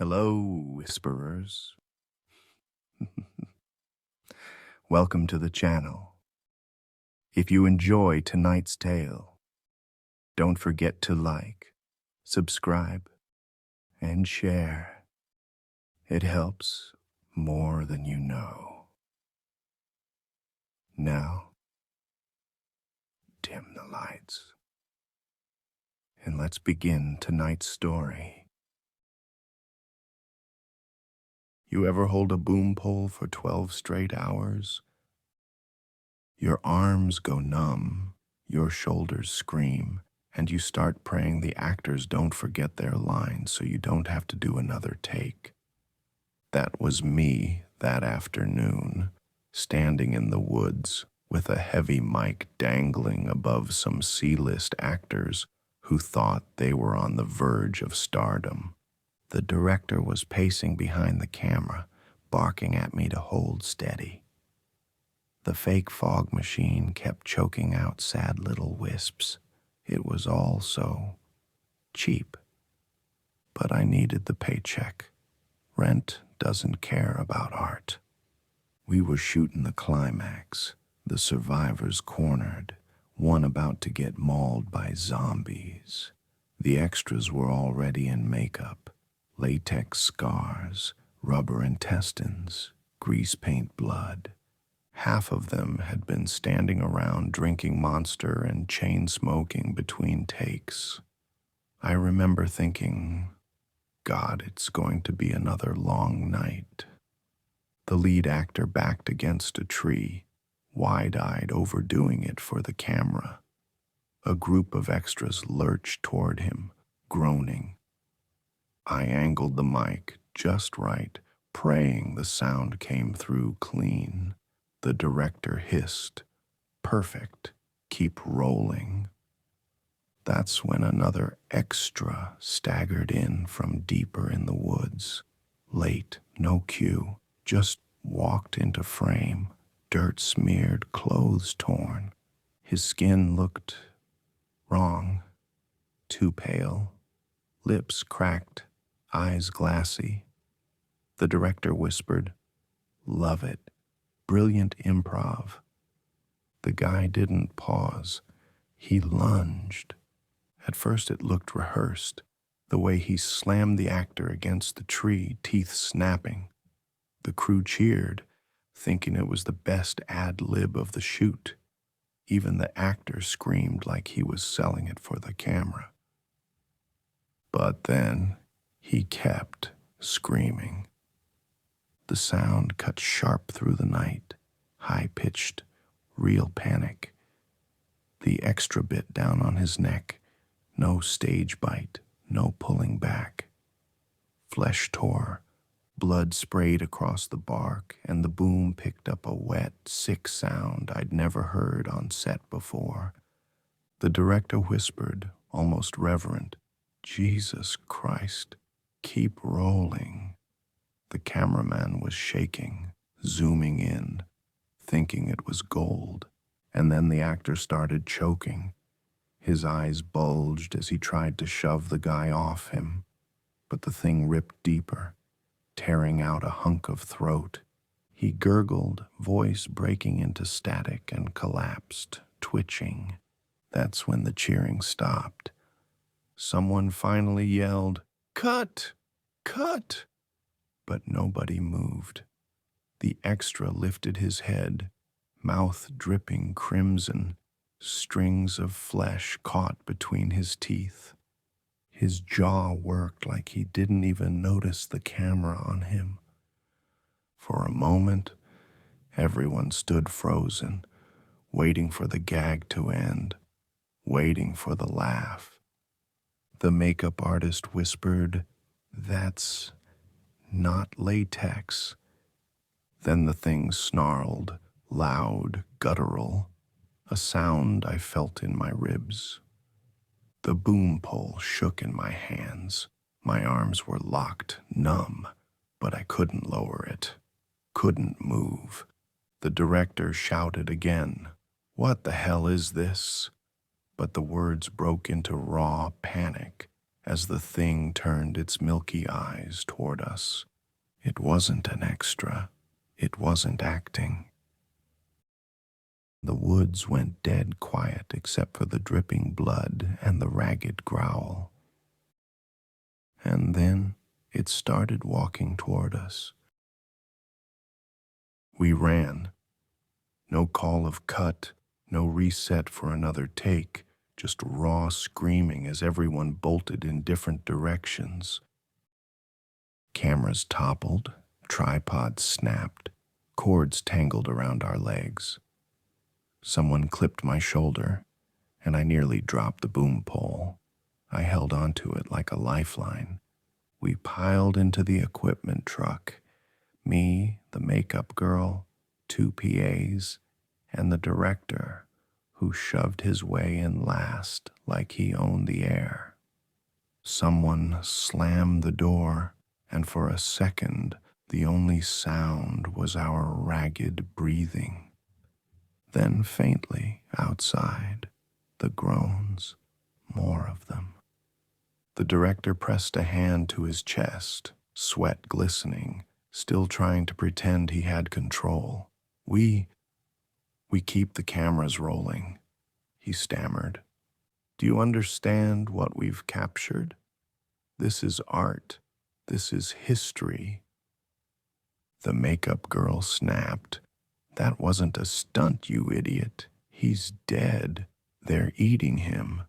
Hello, whisperers. Welcome to the channel. If you enjoy tonight's tale, don't forget to like, subscribe, and share. It helps more than you know. Now, dim the lights, and let's begin tonight's story. You ever hold a boom pole for 12 straight hours? Your arms go numb, your shoulders scream, and you start praying the actors don't forget their lines so you don't have to do another take. That was me that afternoon, standing in the woods with a heavy mic dangling above some C-list actors who thought they were on the verge of stardom. The director was pacing behind the camera, barking at me to hold steady. The fake fog machine kept choking out sad little wisps. It was all so cheap. But I needed the paycheck. Rent doesn't care about art. We were shooting the climax, the survivors cornered, one about to get mauled by zombies. The extras were already in makeup, latex scars, rubber intestines, grease paint blood. Half of them had been standing around drinking Monster and chain smoking between takes. I remember thinking, God, it's going to be another long night. The lead actor backed against a tree, wide-eyed, overdoing it for the camera. A group of extras lurched toward him, groaning. I angled the mic just right, praying the sound came through clean. The director hissed, "Perfect, keep rolling." That's when another extra staggered in from deeper in the woods. Late, no cue, just walked into frame, dirt smeared, clothes torn. His skin looked wrong, too pale, lips cracked, eyes glassy. The director whispered, "Love it. Brilliant improv." The guy didn't pause. He lunged. At first it looked rehearsed, the way he slammed the actor against the tree, teeth snapping. The crew cheered, thinking it was the best ad-lib of the shoot. Even the actor screamed like he was selling it for the camera. But then he kept screaming. The sound cut sharp through the night, high-pitched, real panic. The extra bit down on his neck, no stage bite, no pulling back. Flesh tore, blood sprayed across the bark, and the boom picked up a wet, sick sound I'd never heard on set before. The director whispered, almost reverent, "Jesus Christ, keep rolling." The cameraman was shaking, zooming in, thinking it was gold, and then the actor started choking. His eyes bulged as he tried to shove the guy off him, but the thing ripped deeper, tearing out a hunk of throat. He gurgled, voice breaking into static, and collapsed, twitching. That's when the cheering stopped. Someone finally yelled, "Cut! Cut!" But nobody moved. The extra lifted his head, mouth dripping crimson, strings of flesh caught between his teeth. His jaw worked like he didn't even notice the camera on him. For a moment, everyone stood frozen, waiting for the gag to end, waiting for the laugh. The makeup artist whispered, "That's not latex." Then the thing snarled, loud, guttural, a sound I felt in my ribs. The boom pole shook in my hands. My arms were locked, numb, but I couldn't lower it, couldn't move. The director shouted again, "What the hell is this?" But the words broke into raw panic as the thing turned its milky eyes toward us. It wasn't an extra. It wasn't acting. The woods went dead quiet except for the dripping blood and the ragged growl. And then it started walking toward us. We ran. No call of cut, no reset for another take, just raw screaming as everyone bolted in different directions. Cameras toppled, tripods snapped, cords tangled around our legs. Someone clipped my shoulder, and I nearly dropped the boom pole. I held onto it like a lifeline. We piled into the equipment truck. Me, the makeup girl, 2 PAs, and the director, who shoved his way in last like he owned the air. Someone slammed the door, and for a second, the only sound was our ragged breathing. Then faintly, outside, the groans, more of them. The director pressed a hand to his chest, sweat glistening, still trying to pretend he had control. We keep the cameras rolling," he stammered. "Do you understand what we've captured? This is art. This is history." The makeup girl snapped. "That wasn't a stunt, you idiot. He's dead. They're eating him."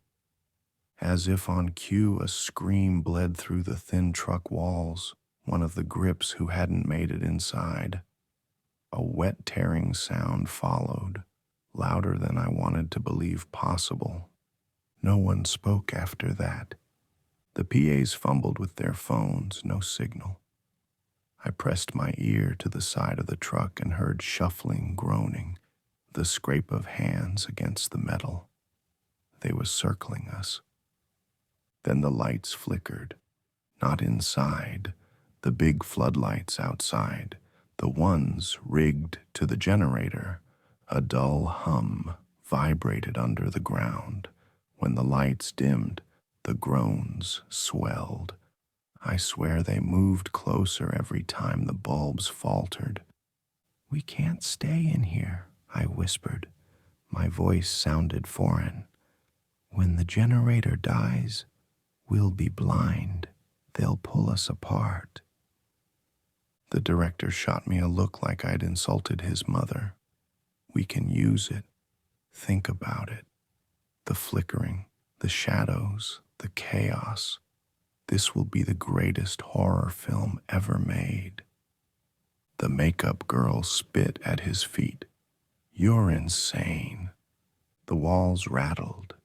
As if on cue, a scream bled through the thin truck walls, one of the grips who hadn't made it inside. A wet tearing sound followed, louder than I wanted to believe possible. No one spoke after that. The PAs fumbled with their phones, no signal. I pressed my ear to the side of the truck and heard shuffling, groaning, the scrape of hands against the metal. They were circling us. Then the lights flickered. Not inside, the big floodlights outside, the ones rigged to the generator. A dull hum vibrated under the ground. When the lights dimmed, the groans swelled. I swear they moved closer every time the bulbs faltered. "We can't stay in here," I whispered. My voice sounded foreign. "When the generator dies, we'll be blind. They'll pull us apart." The director shot me a look like I'd insulted his mother. "We can use it. Think about it. The flickering, the shadows, the chaos. This will be the greatest horror film ever made." The makeup girl spit at his feet. "You're insane." The walls rattled,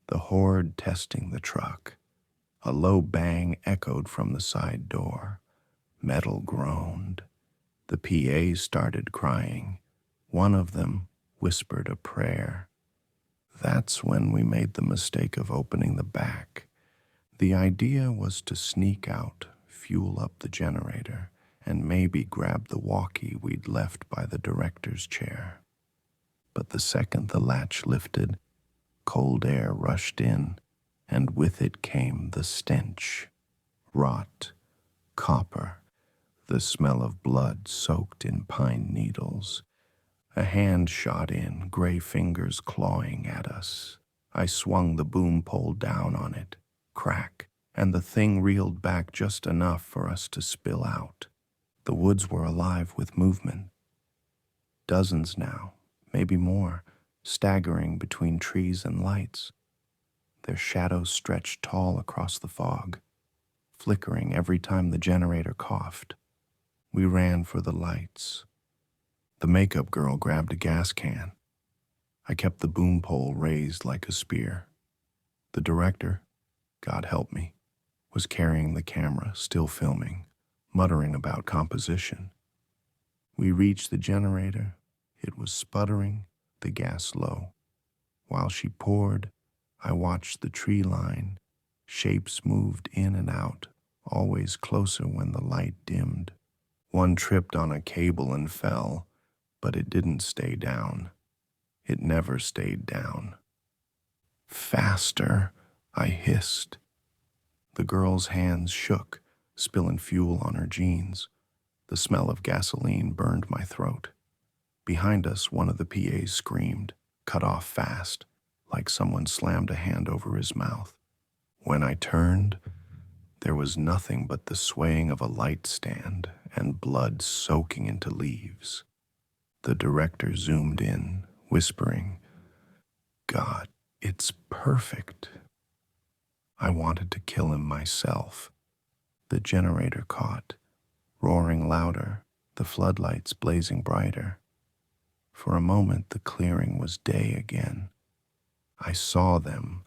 the horde testing the truck. A low bang echoed from the side door. Metal groaned. The PAs started crying. One of them whispered a prayer. That's when we made the mistake of opening the back. The idea was to sneak out, fuel up the generator, and maybe grab the walkie we'd left by the director's chair. But the second the latch lifted, cold air rushed in, and with it came the stench. Rot, copper, the smell of blood soaked in pine needles. A hand shot in, gray fingers clawing at us. I swung the boom pole down on it. Crack, and the thing reeled back just enough for us to spill out. The woods were alive with movement. Dozens now, maybe more, staggering between trees and lights. Their shadows stretched tall across the fog, flickering every time the generator coughed. We ran for the lights. The makeup girl grabbed a gas can. I kept the boom pole raised like a spear. The director, God help me, was carrying the camera, still filming, muttering about composition. We reached the generator. It was sputtering, the gas low. While she poured, I watched the tree line. Shapes moved in and out, always closer when the light dimmed. One tripped on a cable and fell, but it didn't stay down. It never stayed down. "Faster," I hissed. The girl's hands shook, spilling fuel on her jeans. The smell of gasoline burned my throat. Behind us, one of the PAs screamed, cut off fast, like someone slammed a hand over his mouth. When I turned, there was nothing but the swaying of a light stand and blood soaking into leaves. The director zoomed in, whispering, "God, it's perfect." I wanted to kill him myself. The generator caught, roaring louder, the floodlights blazing brighter. For a moment, the clearing was day again. I saw them,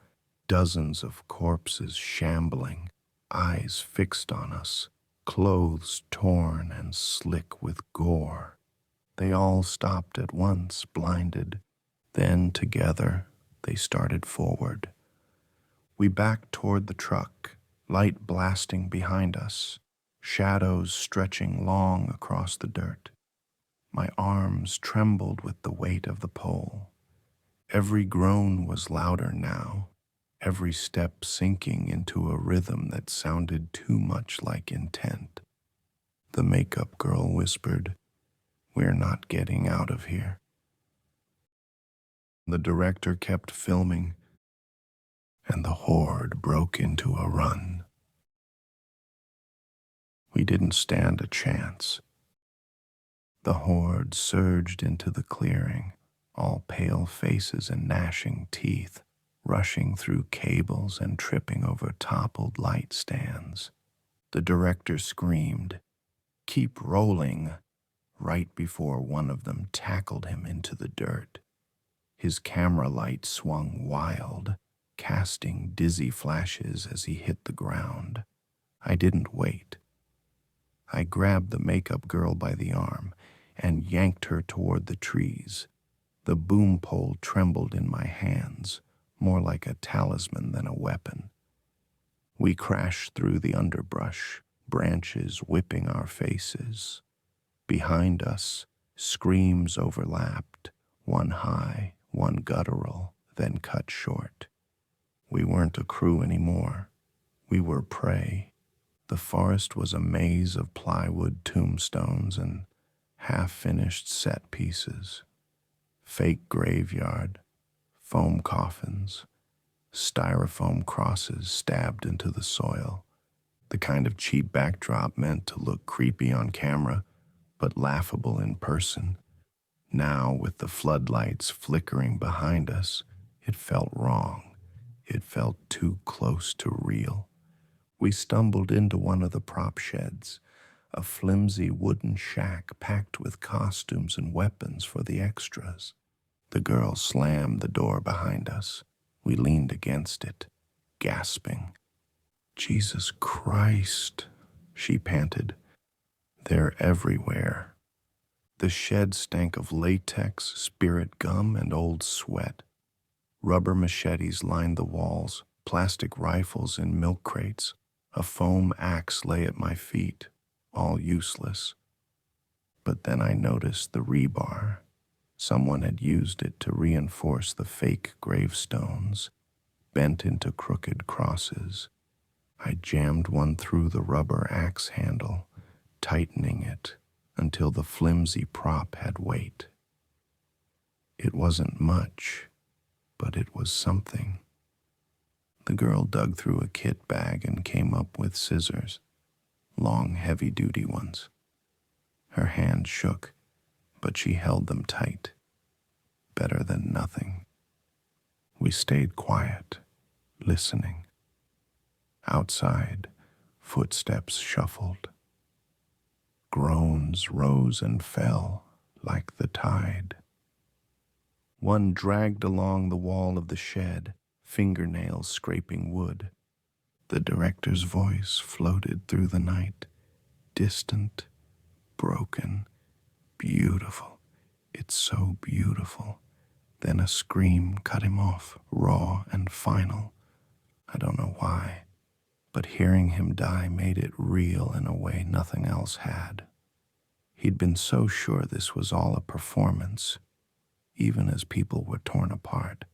dozens of corpses shambling, eyes fixed on us, clothes torn and slick with gore. They all stopped at once, blinded. Then, together, they started forward. We backed toward the truck, light blasting behind us, shadows stretching long across the dirt. My arms trembled with the weight of the pole. Every groan was louder now, every step sinking into a rhythm that sounded too much like intent. The makeup girl whispered, "We're not getting out of here." The director kept filming, and the horde broke into a run. We didn't stand a chance. The horde surged into the clearing, all pale faces and gnashing teeth, rushing through cables and tripping over toppled light stands. The director screamed, "Keep rolling," right before one of them tackled him into the dirt. His camera light swung wild, casting dizzy flashes as he hit the ground. I didn't wait. I grabbed the makeup girl by the arm and yanked her toward the trees. The boom pole trembled in my hands, more like a talisman than a weapon. We crashed through the underbrush, branches whipping our faces. Behind us, screams overlapped, one high, one guttural, then cut short. We weren't a crew anymore. We were prey. The forest was a maze of plywood tombstones and half-finished set pieces. Fake graveyard, foam coffins, styrofoam crosses stabbed into the soil. The kind of cheap backdrop meant to look creepy on camera, but laughable in person. Now, with the floodlights flickering behind us, it felt wrong. It felt too close to real. We stumbled into one of the prop sheds, a flimsy wooden shack packed with costumes and weapons for the extras. The girl slammed the door behind us. We leaned against it, gasping. "Jesus Christ," she panted. "They're everywhere." The shed stank of latex, spirit gum, and old sweat. Rubber machetes lined the walls, plastic rifles in milk crates. A foam axe lay at my feet, all useless. But then I noticed the rebar. Someone had used it to reinforce the fake gravestones, bent into crooked crosses. I jammed one through the rubber axe handle, tightening it until the flimsy prop had weight. It wasn't much, but it was something. The girl dug through a kit bag and came up with scissors, long, heavy-duty ones. Her hand shook, but she held them tight. Better than nothing. We stayed quiet, listening. Outside, footsteps shuffled. Groans rose and fell like the tide. One dragged along the wall of the shed, fingernails scraping wood. The director's voice floated through the night, distant, broken, beautiful. It's so beautiful. Then a scream cut him off, raw and final. I don't know why, but hearing him die made it real in a way nothing else had. He'd been so sure this was all a performance, even as people were torn apart.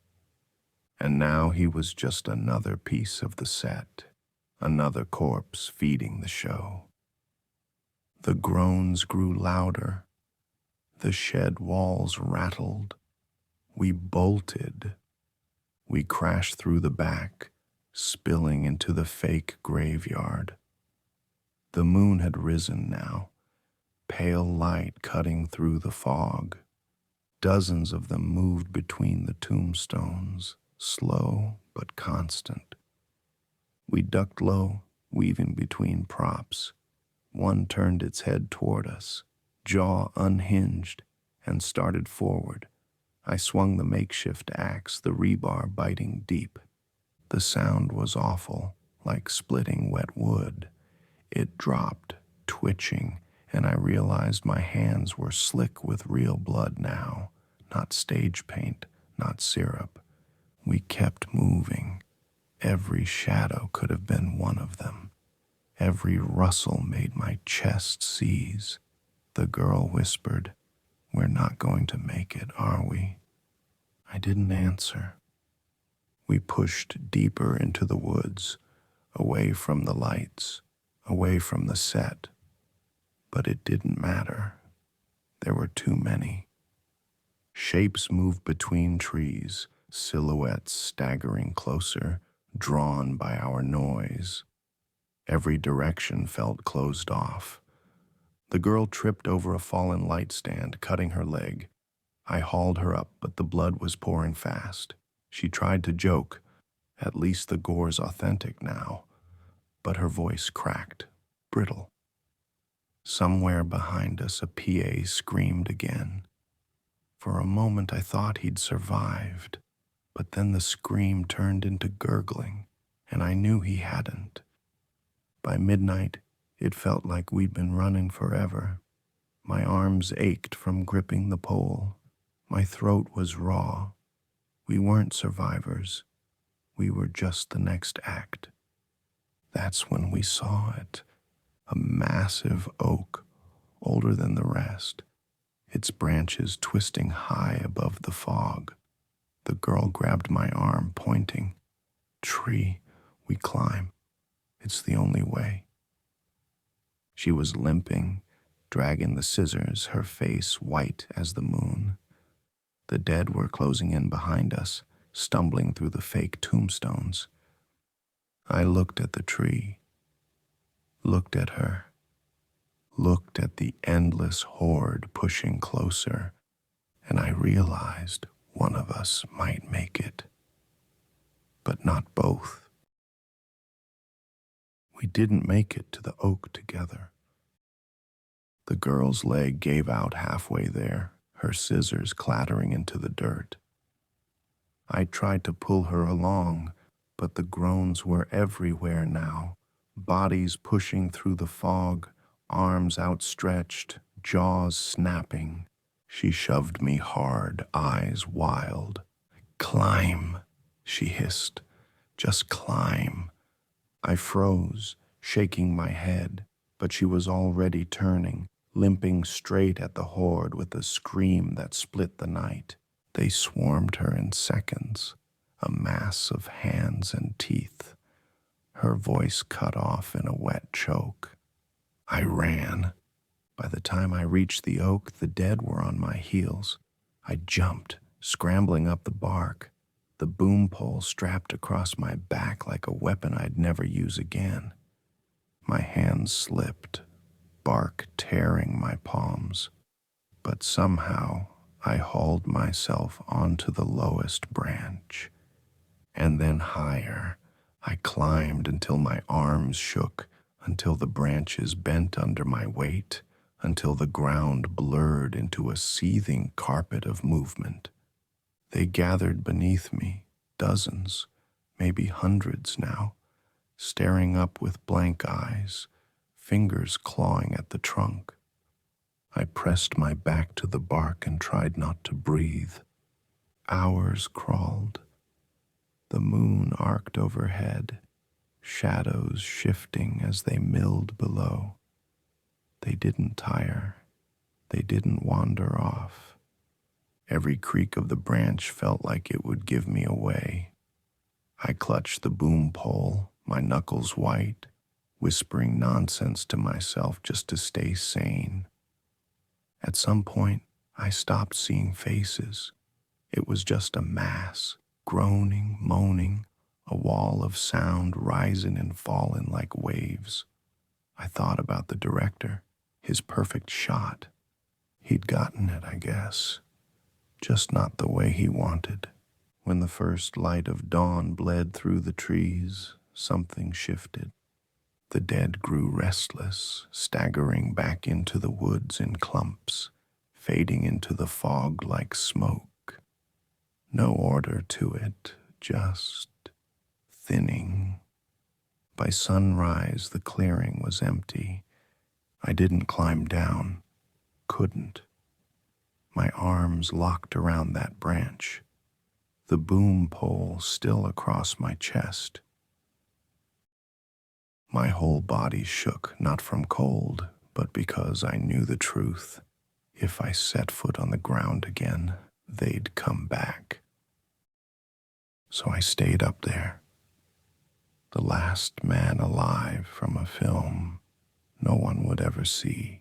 And now he was just another piece of the set, another corpse feeding the show. The groans grew louder. The shed walls rattled. We bolted. We crashed through the back, spilling into the fake graveyard. The moon had risen now, pale light cutting through the fog. Dozens of them moved between the tombstones, slow but constant. We ducked low, weaving between props. One turned its head toward us, jaw unhinged, and started forward. I swung the makeshift axe, the rebar biting deep. The sound was awful, like splitting wet wood. It dropped, twitching, and I realized my hands were slick with real blood now, not stage paint, not syrup. We kept moving. Every shadow could have been one of them. Every rustle made my chest seize. The girl whispered, "We're not going to make it, are we?" I didn't answer. We pushed deeper into the woods, away from the lights, away from the set. But it didn't matter. There were too many. Shapes moved between trees, silhouettes staggering closer, drawn by our noise. Every direction felt closed off. The girl tripped over a fallen light stand, cutting her leg. I hauled her up, but the blood was pouring fast. She tried to joke. At least the gore's authentic now. But her voice cracked, brittle. Somewhere behind us, a PA screamed again. For a moment, I thought he'd survived. But then the scream turned into gurgling, and I knew he hadn't. By midnight, it felt like we'd been running forever. My arms ached from gripping the pole. My throat was raw. We weren't survivors. We were just the next act. That's when we saw it. A massive oak, older than the rest, its branches twisting high above the fog. The girl grabbed my arm, pointing. "Tree, we climb. It's the only way." She was limping, dragging the scissors, her face white as the moon. The dead were closing in behind us, stumbling through the fake tombstones. I looked at the tree, looked at her, looked at the endless horde pushing closer, and I realized one of us might make it, but not both. We didn't make it to the oak together. The girl's leg gave out halfway there, her scissors clattering into the dirt. I tried to pull her along, but the groans were everywhere now, bodies pushing through the fog, arms outstretched, jaws snapping. She shoved me hard, eyes wild. "Climb," she hissed. "Just climb." I froze, shaking my head, but she was already turning, limping straight at the horde with a scream that split the night. They swarmed her in seconds, a mass of hands and teeth. Her voice cut off in a wet choke. I ran. By the time I reached the oak, the dead were on my heels. I jumped, scrambling up the bark, the boom pole strapped across my back like a weapon I'd never use again. My hands slipped, bark tearing my palms, but somehow I hauled myself onto the lowest branch. And then higher, I climbed until my arms shook, until the branches bent under my weight, until the ground blurred into a seething carpet of movement. They gathered beneath me, dozens, maybe hundreds now, staring up with blank eyes, fingers clawing at the trunk. I pressed my back to the bark and tried not to breathe. Hours crawled. The moon arced overhead, shadows shifting as they milled below. They didn't tire. They didn't wander off. Every creak of the branch felt like it would give me away. I clutched the boom pole, my knuckles white, whispering nonsense to myself just to stay sane. At some point, I stopped seeing faces. It was just a mass, groaning, moaning, a wall of sound rising and falling like waves. I thought about the director, his perfect shot. He'd gotten it, I guess, just not the way he wanted. When the first light of dawn bled through the trees, something shifted. The dead grew restless, staggering back into the woods in clumps, fading into the fog like smoke. No order to it, just thinning. By sunrise, the clearing was empty. I didn't climb down, couldn't. My arms locked around that branch, the boom pole still across my chest. My whole body shook, not from cold, but because I knew the truth. If I set foot on the ground again, they'd come back. So I stayed up there, the last man alive from a film no one would ever see.